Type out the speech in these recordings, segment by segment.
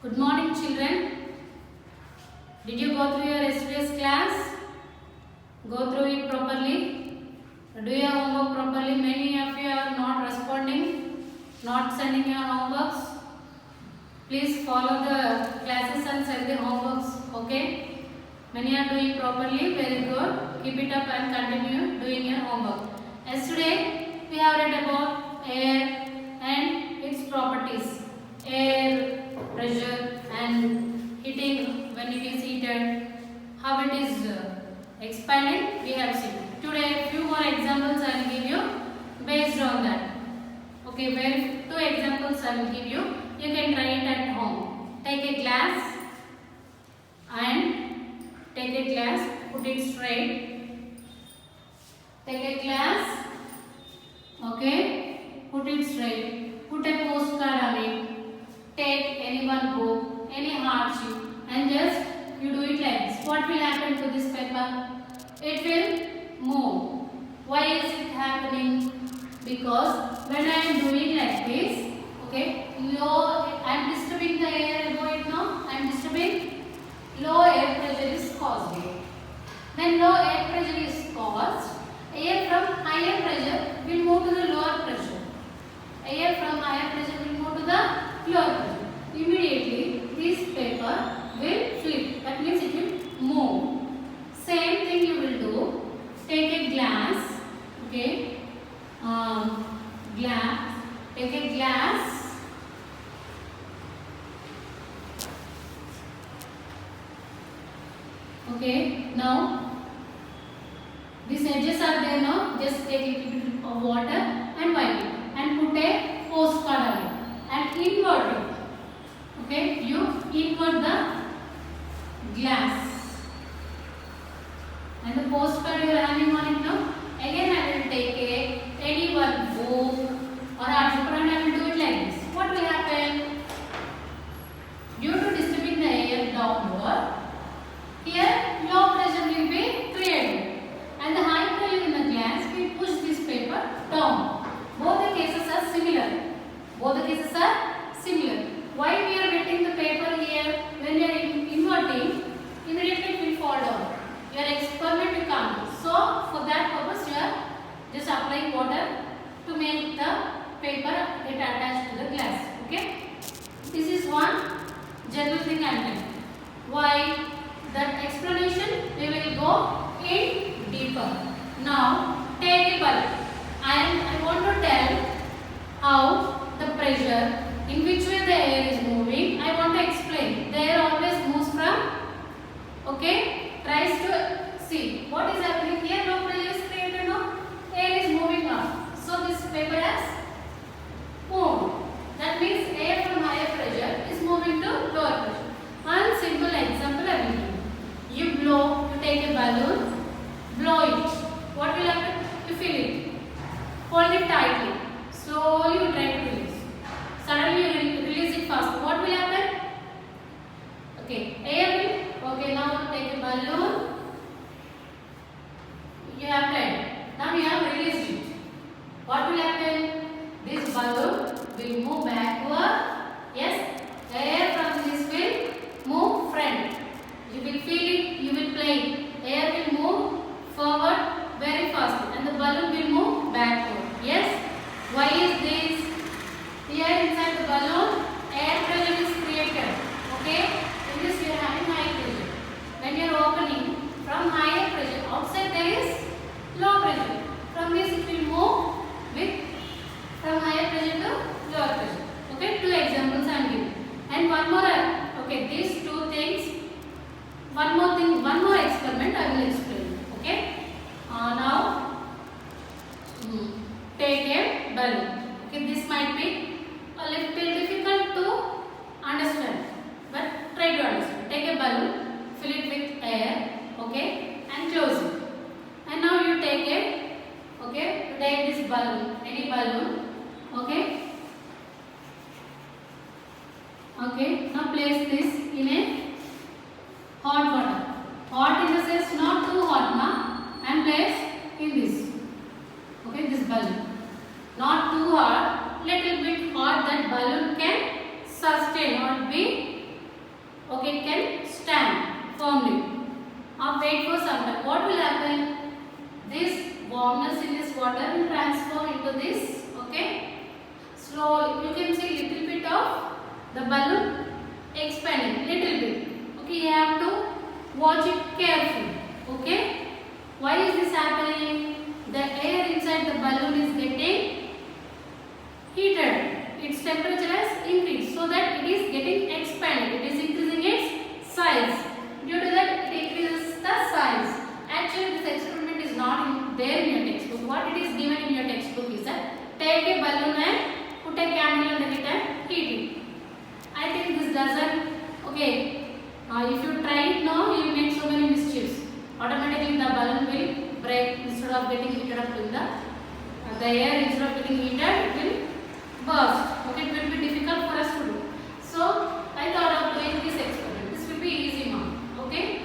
Good morning, children. Did you go through your yesterday's class? Go through it properly. Do your homework properly. Many of you are not responding, not sending your homeworks. Please follow the classes and send the homeworks. Okay? Many are doing properly. Very good. Keep it up and continue doing your homework. Yesterday we have read about air and its properties. Air, pressure and heating when it is heated, how it is expanding, we have seen. Today few more examples I will give you based on that. Okay, well, two examples I will give you. You can try it at home. Take a glass and put it straight. Take a glass, okay, put it straight. Put a postcard on it. Take any one book, any hard sheet, and just you do it like this. What will happen to this paper? It will move. Why is it happening? Because when I am doing like this, okay, I am disturbing the air above it now. I am disturbing. Low air pressure is caused here. When low air pressure is caused, air from higher pressure will move to the lower pressure. Air from higher pressure will move to the lower pressure. Immediately this paper will flip. That means it will move. Same thing you will do. Take a glass. Okay. Take a glass. Okay. Now these edges are there now. Just take a little bit of water and wipe it and put a postcard on it and invert it. Okay, you invert the glass and the postcard you are having on it now. Again I will take any one book or article and I will do it like this. What will happen? Due to disturbing the air downward, here low pressure will be created and the high pressure in the glass will push this paper down. Both the cases are similar. Why we are getting the paper here? When you are inverting, immediately it will fall down. Your experiment you can't do. So for that purpose you are just applying water to make the paper get attached to the glass. Okay? This is one general thing I am telling. Why? That explanation we will go in deeper. Now take a bulb. I want to tell how the pressure in which way the air is moving. I want to explain. The air always moves from, okay, tries to see what is happening here. No pressure is created now. Air is moving up. So this paper has moved. That means air from higher pressure is moving to lower pressure. One simple example I will give. You blow, you take a balloon, blow it. What will happen? You fill it. Hold it tightly. Slowly you try to release. Suddenly you release it fast. What will happen? Okay, air will. Okay, now take a balloon. You have tried. Now you have released it. What will happen? This balloon will move backward. Yes, air from this will move front. You will feel it. You will play it. Air will move forward very fast, and the balloon will move backward. Yes. Why is this? Here inside the balloon, air pressure is created. Okay? In this you are having high pressure. When you are opening from higher pressure, outside there is low pressure. From this it will move with from higher pressure to lower pressure. Okay? Two examples I am giving. And one more. Okay, these two things. One more experiment I will explain. Okay? Now take a balloon. Okay, this might be a little difficult to understand, but try to understand. Take a balloon, fill it with air, okay, and close it. And now you take this balloon, any balloon, okay. Okay, now place this in a hot water. Hot in the sense not too hot now, and place in this. Okay, this balloon. Not too hot, little bit hot that balloon can sustain or be do this. Okay. Slowly, you can see little bit of the balloon expanding, little bit. Okay, you have to watch it carefully. Okay. Why is this happening? The air inside the balloon is getting heated. Its temperature has increased, so that it is getting expanded. It is increasing its size. Due to that, it increases the size. Actually, this experiment is not there in your textbook. What it is given in your textbook is that take a balloon and put a candle under it and heat it. I think this doesn't. Okay. If you try it now, you will make so many mischiefs. Automatically, the balloon will break instead of getting heated up in the air. Instead of getting heated, it will burst. Okay, it will be difficult for us to do. So I thought of doing this experiment. This will be easy now. Okay.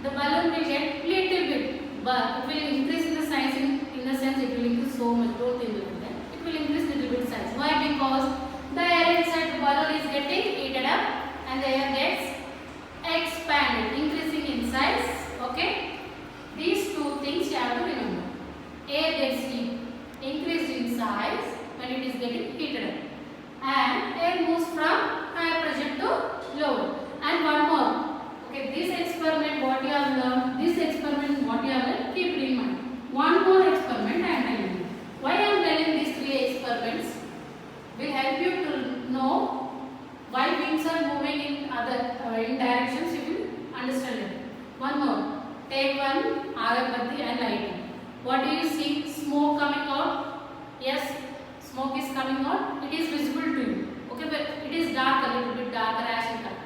The balloon will get little bit, but it will increase in the size in the sense it will increase so much. Don't think like that. It will increase little bit size. Why? Because the air inside the balloon is getting heated up and the air gets expanded, increasing in size. Okay. These two things you have to remember. Air gets increased in size when it is getting heated up, and air moves from higher pressure to lower. And one more. Okay, this experiment what you have learned, keep it in mind. One more experiment I am telling you. Why I am telling these three experiments will help you to know why wings are moving in in directions. You will understand it. One more. Take one agarbatti and light it. What do you see? Smoke coming out? Yes, smoke is coming out. It is visible to you. Okay, but it is dark, a little bit darker as in color.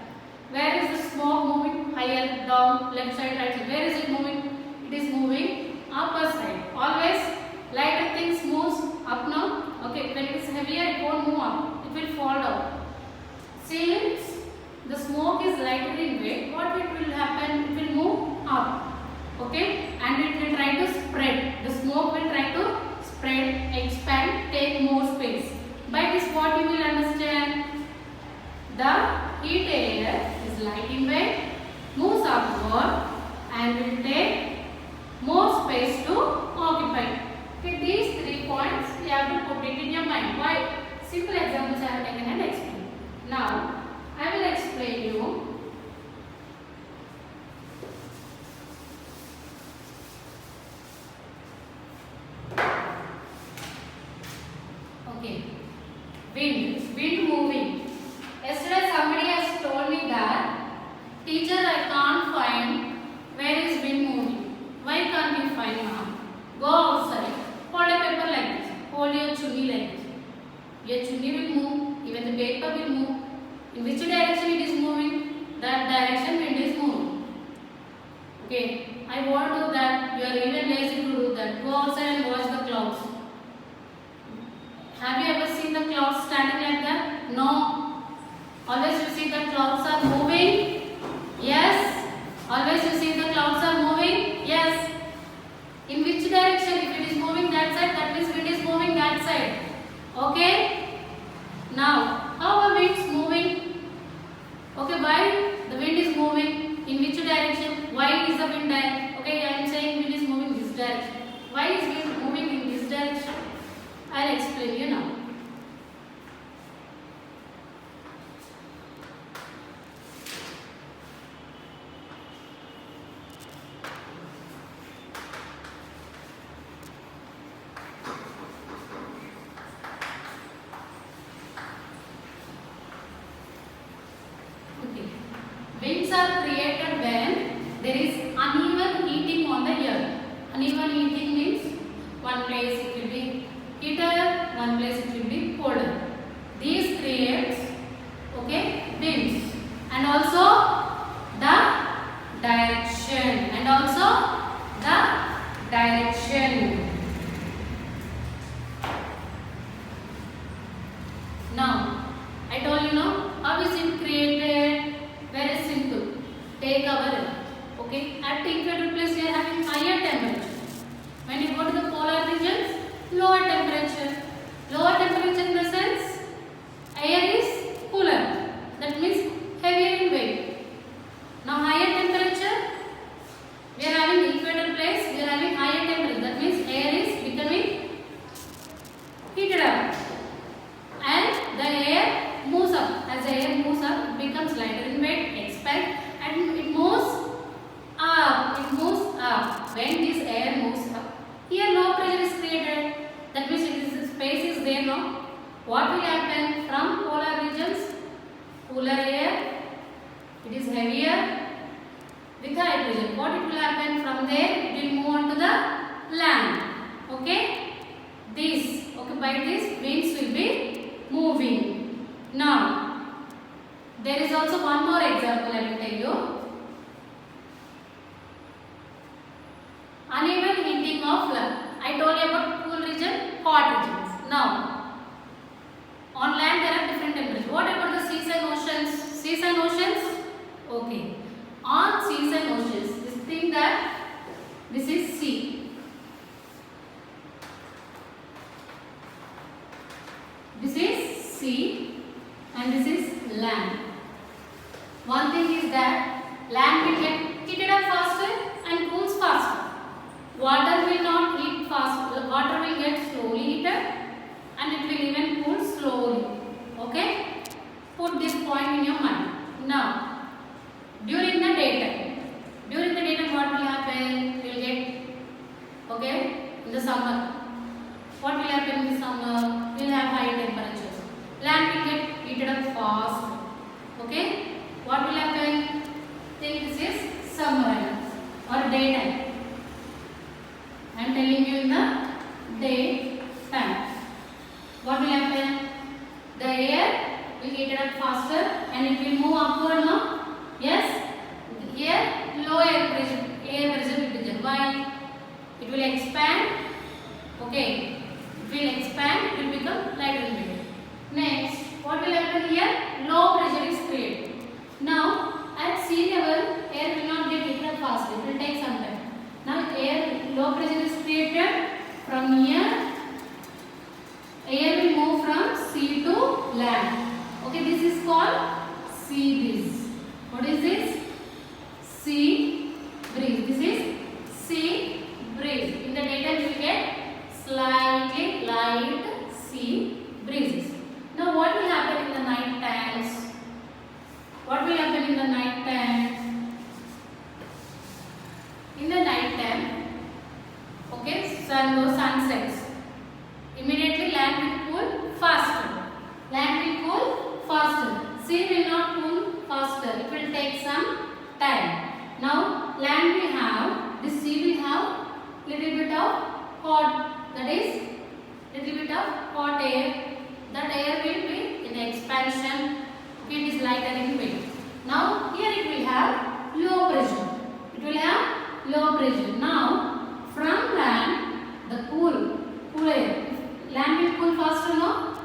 Where is the smoke moving? Higher, down, left side, right side. Where is it moving? It is moving upper side. Always lighter things moves up now. Okay, when it is heavier, it won't move up. It will fall down. Since the smoke is lighter in weight, what it will happen? It will move up. Okay, and it will try to spread. The smoke will try to spread, expand, take more space. By this, what you will understand? The heat air is light in weight, moves upward, and will take more space to occupy. Okay, these 3 points you have to put it in your mind. Why? Simple examples I have taken and explained. Now, I will explain you. Okay, wind moving. Yesterday somebody has told me that, teacher, I can't find where is wind moving. Why can't you find now? Go outside, hold a paper like this, hold your chunni like this. Your chunni will move, even the paper will move. In which direction it is moving? That direction wind is moving. Okay, I want to do that. You are even lazy to do that. Go outside and watch the clouds. Have you ever seen the clouds standing like that? No. Always you see the clouds are moving. Yes. Always you see the clouds are moving. Yes. In which direction? If it is moving that side, that means wind is moving that side. Okay. Now, how are winds moving? Okay, why the wind is moving? In which direction? Why is the wind there? Okay, I am saying wind is moving this direction. Why is wind moving in this direction? I will explain you now. Winds are created when there is uneven heating on the earth. Uneven heating means one place it will be heater, one place it will be colder. These creates winds, and also the direction, Now, I told you now how is it created? Very simple. Take our earth. Okay, at equator place we are having higher temperature. When you go to the polar regions, lower temperature. Lower temperature as the air moves up, it becomes lighter in weight, expands, and it moves up. It moves up. When this air moves up, here low pressure is created. That means it is, space is there now. What will happen from polar regions? Cooler air, it is heavier with high pressure. What it will happen from there? It will move on to the land. Okay? This. Okay, by this winds will be moving. Now, there is also one more example I will tell you. Uneven heating of land. I told you about cool region, hot regions. Now, on land there are different temperatures. What about the seas and oceans? Seas and oceans? Okay. On seas and oceans, this thing that this is sea. This is sea and this is land. One thing is that land will get heated up faster and cools faster. Water will not heat fast. The water will get slowly heated and it will even cool slowly. Okay? Put this point in your mind. Now, during the daytime what will happen? You will get, okay, in the summer. What will happen in the summer? We will have high temperatures. Land will get heated up fast. Okay? What will happen? Think this is summer or daytime. I am telling you in the daytime. What will happen? The air will heat up faster and it will move upward now. Yes? Here low air pressure will be there. Why? It will expand. Okay. It will expand. It will become lighter in weight. Next, what will happen here? Low pressure is created. Now, at sea level, air will not get heated up fast. It will take some time. Now, low pressure is created. From here, air will move from sea to land. Okay, this is called sea breeze. What is this? Sea breeze. This is sea breeze. In the daytime, you will get slightly light sea breezes. Now, what will happen in the night times? What will happen in the night time? In the night time, okay, sun sets. Immediately land will cool faster. Land will cool faster. Sea will not cool faster. It will take some time. Now, land will have, this sea will have little bit of hot, that is little bit of hot air. That air will be in expansion. Okay, it is lighter in weight. Now, here it will have low pressure. It will have low pressure. Now, from land, the cool air. Land will cool faster now.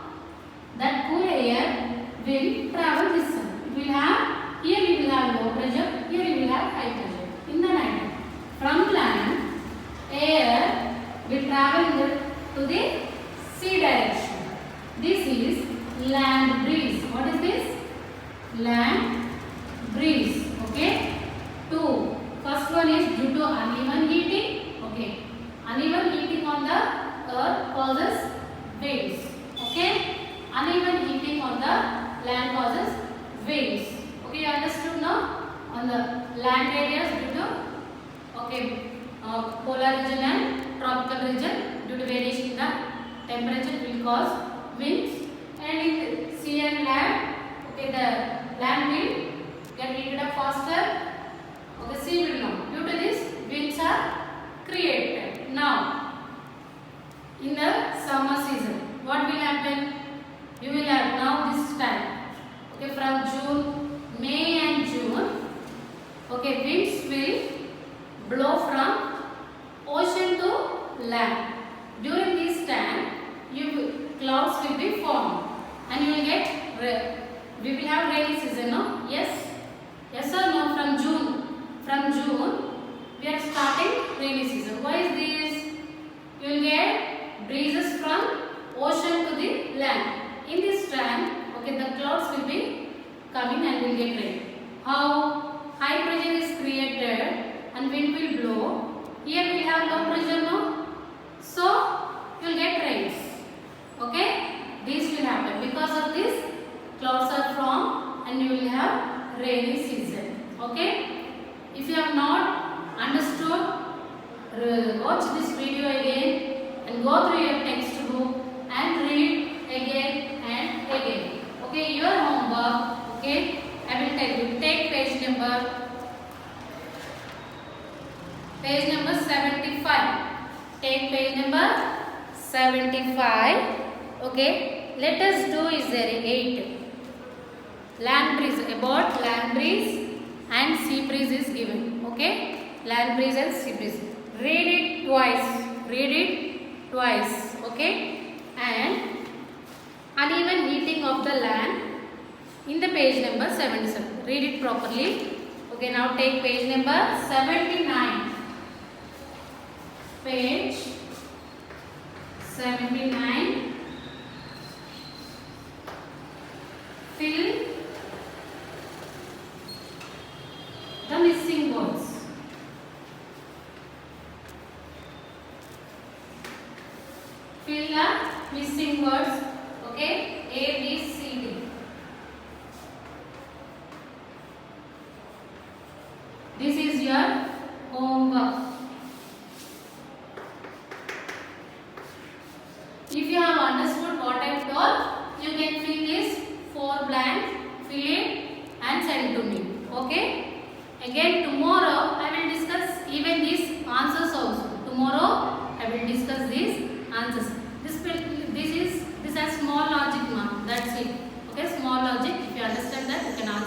That cool air will travel this way. It will have, here we will have low pressure, here we will have high pressure in the night. From land, air will travel to the sea direction. This is land breeze. What is this? Land breeze. Okay. 2. First one is due to uneven heating. Okay. Uneven heating on the earth causes winds. Okay. Uneven heating on the land causes winds. Okay, you understood now? On the land areas due to polar region and tropical region, due to variation in the temperature will cause winds, and in sea and land, okay, the land will get heated up faster. Okay, sea will not. Due to this, winds are created. Now, in the summer season, what will happen? You will have now this time. Okay, from June, May and June. Okay, winds will blow from ocean to land. During this time, clouds will be formed, and you will get we will have rainy season. No? Yes. Yes or no? From June, we are starting rainy season. Why is this? You will get breezes from ocean to the land. In this time, okay, the clouds will be coming and will get rain. How? High pressure is created and wind will blow. Here we have low pressure now. So, you will get rains. Okay? This will happen. Because of this, clouds are formed and you will have rainy season. Okay? If you have not understood, watch this video again and go through your textbook and read again and again. Okay, your homework. Okay, I will tell you. Take page number 75. Take page number 75. Okay, let us do is there 8. Land breeze, about land breeze and sea breeze is given. Okay, land breeze and sea breeze. Read it twice. Read it twice. Okay, and uneven heating of the land in the page number 77. Read it properly. Okay, now take page number 79. Page 79. Fill the missing words. Fill the missing words. Okay, A, B, C, D. This is your homework. If you have understood what I have told, you can fill this 4 blanks, fill it and send to me. Okay? Again tomorrow I will discuss even these answers also. Tomorrow I will discuss these answers. This has small logic mark. That's it. Okay, small logic. If you understand that, you can answer.